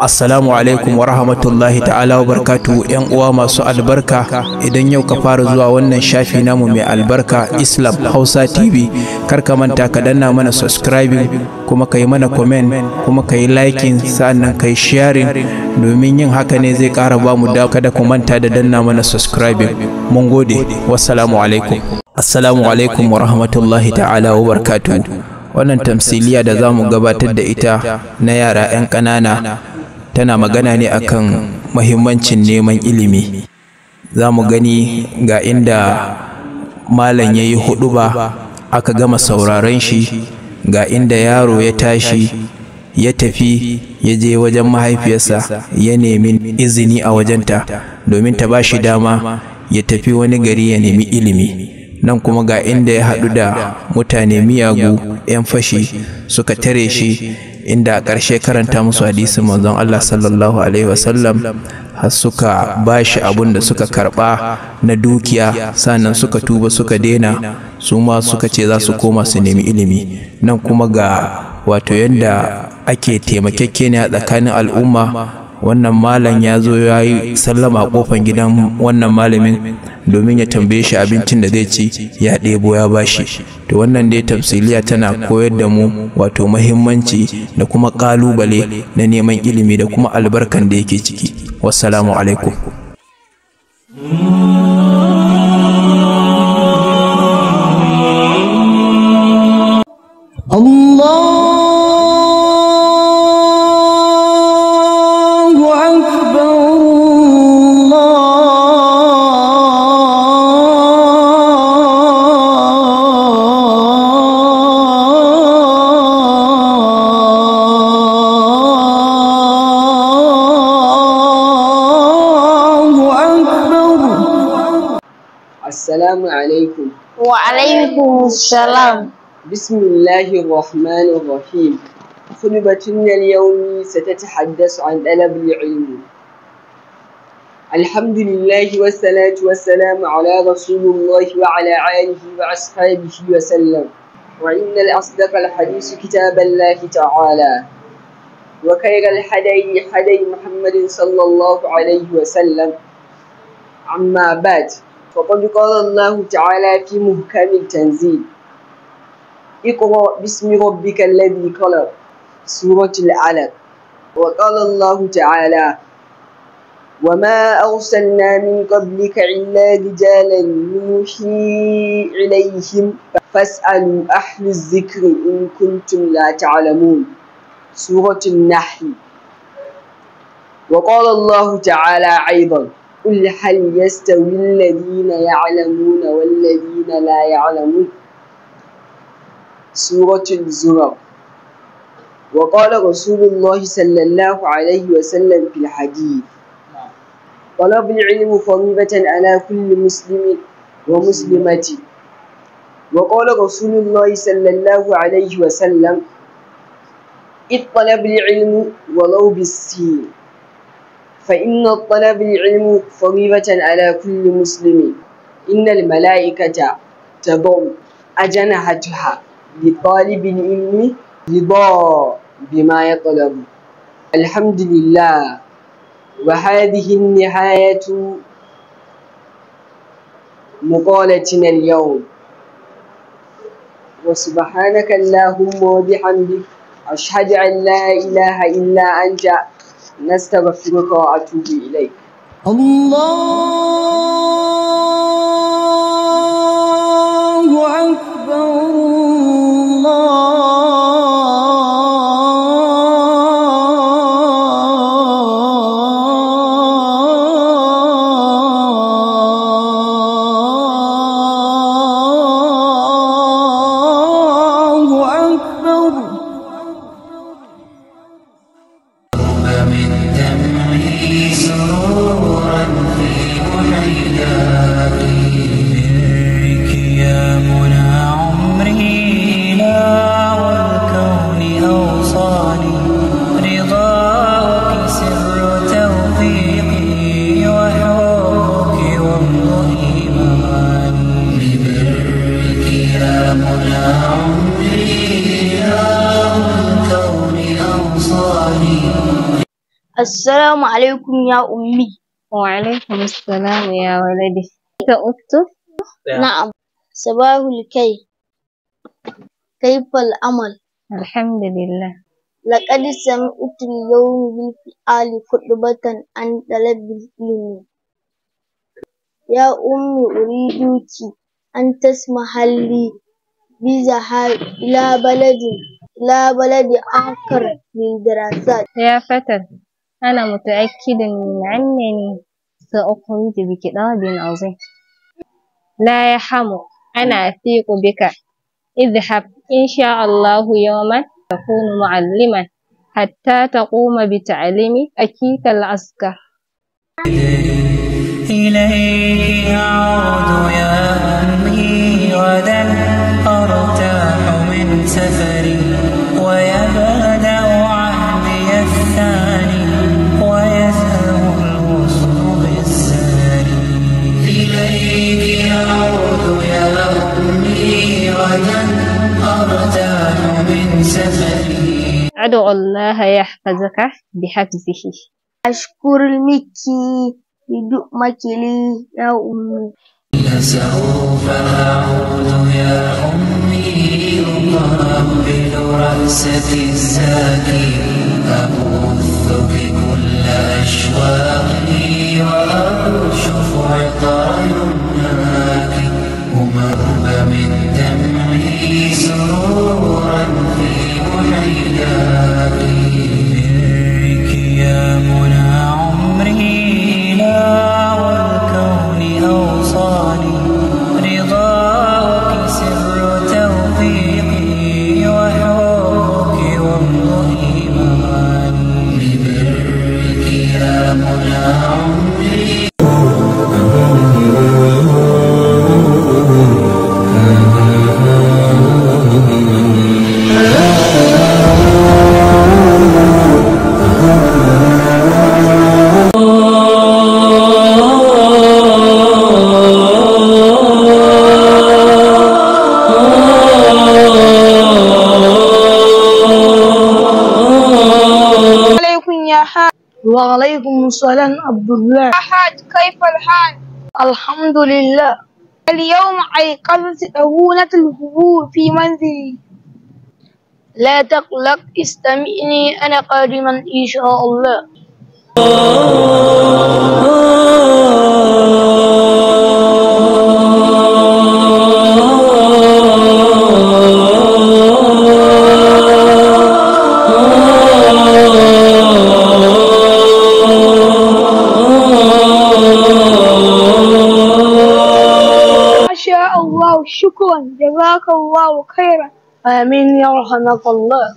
Assalamu alaikum wa rahmatullahi ta'ala wa barkatu. yan uwa masu albarka, idan yau ka fara zuwa wannan shafi namu mai albarka Islam Hausa TV, kar ka manta ka danna mana subscribing, kuma ka yi mana comment, kuma ka yi liking, sannan ka yi sharing, domin yin haka ne zai ƙara ba mu da. Kada ku manta da danna mana subscribing. Mun gode. Wassalamu alaikum. Assalamu alaikum wa rahmatullahi ta'ala wa barkatu. Wannan tamsiliya da za mu gabatar da ita na yara 'yan ƙanana tana magana ne akan muhimmancin neman ilimi. Za mu gani ga inda malam ya yi huɗuba, aka gama sauraron shi, ga inda yaro ya tashi ya tafi ya je wajen mahaifiyarsa ya nemi izini a wajenta domin ta ba shi dama ya tafi wani gari ya nemi ilimi. Nan kuma ga inda ya haɗu da mutane miyagu 'yan fashi suka tare shi, inda a ƙarshe karanta musu hadisin manzon Allah sallallahu alaihi wasallam, har suka bashi abun da suka karɓa na dukiya, sannan suka tuba suka daina, su ma suka ce za su koma su nemi ilimi. Nan kuma ga wato yanda ake taimakekeniya tsakanin al'umma. Wannan malam ya zo ya yi sallama a kofar gidan wannan malamin domin ya tambaye shi abincin da zai ci, ya ɗebo ya bashi. To wannan dai tafsiliya tana koyar da mu wato muhimmanci da kuma ƙalubale na neman ilimi da kuma albarkan da yake ciki. Wassalamu alaikum. السلام عليكم. وعليكم السلام. بسم الله الرحمن الرحيم. خطبتنا اليوم ستتحدث عن طلب العلم. الحمد لله والصلاة والسلام على رسول الله وعلى آله وأصحابه وسلم. وإن الأصدق الحديث كتاب الله تعالى، وخير الهدي هدي محمد صلى الله عليه وسلم. أما بعد، فقد قال الله تعالى في محكم التنزيل: اقرأ باسم ربك الذي خلق، سورة العلق. وقال الله تعالى: وما أرسلنا من قبلك إلا رجالا نوحي إليهم فاسألوا أهل الذكر إن كنتم لا تعلمون، سورة النحل. وقال الله تعالى أيضا: قل هل يستوي الذين يعلمون والذين لا يعلمون، سورة الزمر. وقال رسول الله صلى الله عليه وسلم في الحديث: طلب العلم فريضة على كل مسلم ومسلمة. وقال رسول الله صلى الله عليه وسلم: اطلب العلم ولو بالسين، فإن طلب العلم فريضة على كل مسلم. إن الملائكة تضع أجنحتها لطالب العلم رضا بما يطلب. الحمد لله. وهذه النهاية مقالتنا اليوم. وسبحانك اللهم وبحمدك، أشهد أن لا إله إلا أنت، نستغفرك وأتوب إليك. الله أكبر. منى عمري إله الكون أوصاني. السلام عليكم يا أمي. وعليكم السلام يا ولدي. أنت أكتب؟ نعم. صباح الخير، كيف الأمل؟ الحمد لله. لقد سمعت اليوم بالفعل خطبة عن طلب العلم. يا أمي أريدك أن تسمح لي بذهاب إلى بلد آخر للدراسات. يا فتى، أنا متأكد من أنني سأخرج بكتاب عظيم. لا يحم، أنا أثق بك. اذهب إن شاء الله يوما تكون معلما حتى تقوم بتعليم أخيك العسكر. إليك أعود يا أمي غدا أرتاح من سفري ويبدأ عهدي الثاني ويذهب الغصن بالساري. إليك أعود يا أمي غدا أرتاح من سفري. أدعو الله يحفظك بحفظه. أشكر المكي بدؤمك لي يا أمي. لسوف أعود يا أمي أقبل رأستي الزاكي أبثك كل أشواقي وأرشف عطر يمناك أمر من دمعي سرورا في محياك. برك يا منى عمري إله الكون أوصاني رضاك سر توفيقي وحبك وامض إيماني. ببرك يا منى عمري. وعليكم السلام عبد الله. حاج، كيف الحال؟ الحمد لله. اليوم أيقظت طهونة الهبوب في منزلي. لا تقلق، استمعني، أنا قادما إن شاء الله. الله، شكرا، جزاك الله خيرا. آمين يرحمك الله.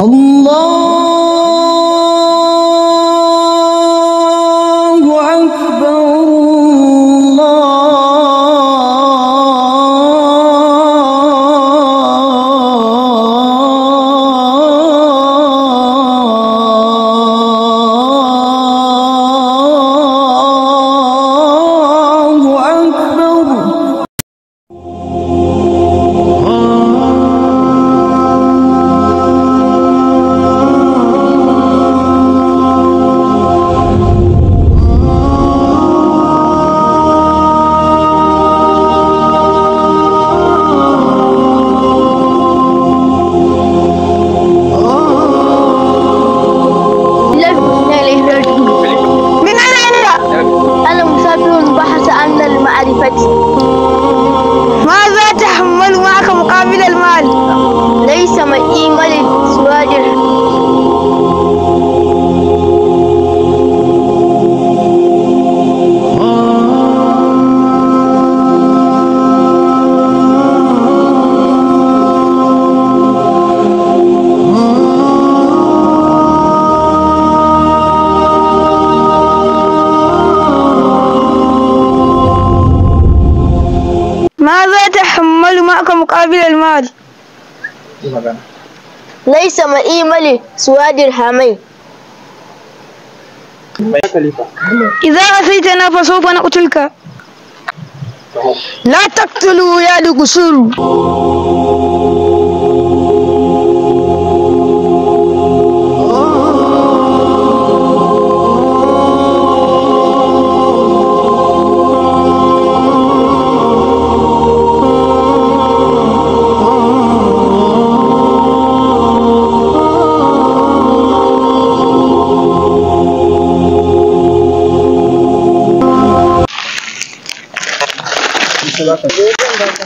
الله أكبر ماذا تحمل معك مقابل المال؟ ليس معي مال سوى درهم. ماذا تحمل معك مقابل المال؟ ليس معي مال سوى درهمين. إذا أتيتنا فسوف نقتلك. لا تقتلوا يا لقصور.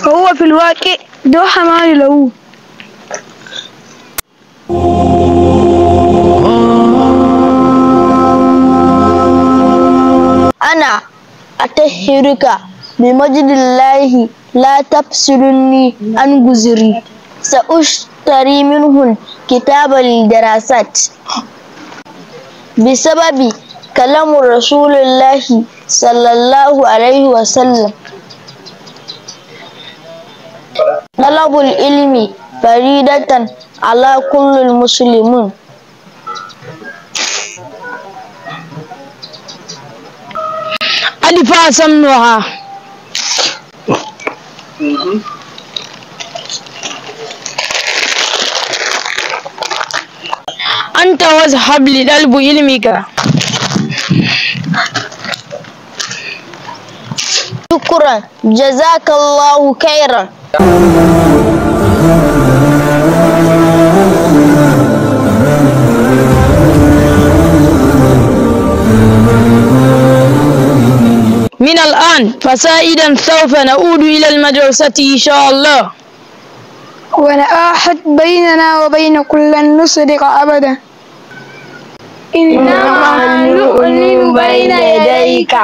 هو في الواقع ذو حمال له. أنا أطهرك بمجد الله لا تفسرني عن جزري. سأشتري منه كتاب الدراسات بسبب كلام رسول الله صلى الله عليه وسلم. طلب العلم فريدة على كل المسلمين. ألف سمنها. أنت واذهب لطلب علمك. شكرا جزاك الله خيرا. من الآن فسائدا سوف نعود إلى المدرسة إن شاء الله. ونأحد بيننا وبين كل نصدق أبدا. إنما نؤمن بين يديك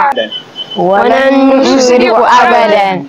ولن نصدق أبدا.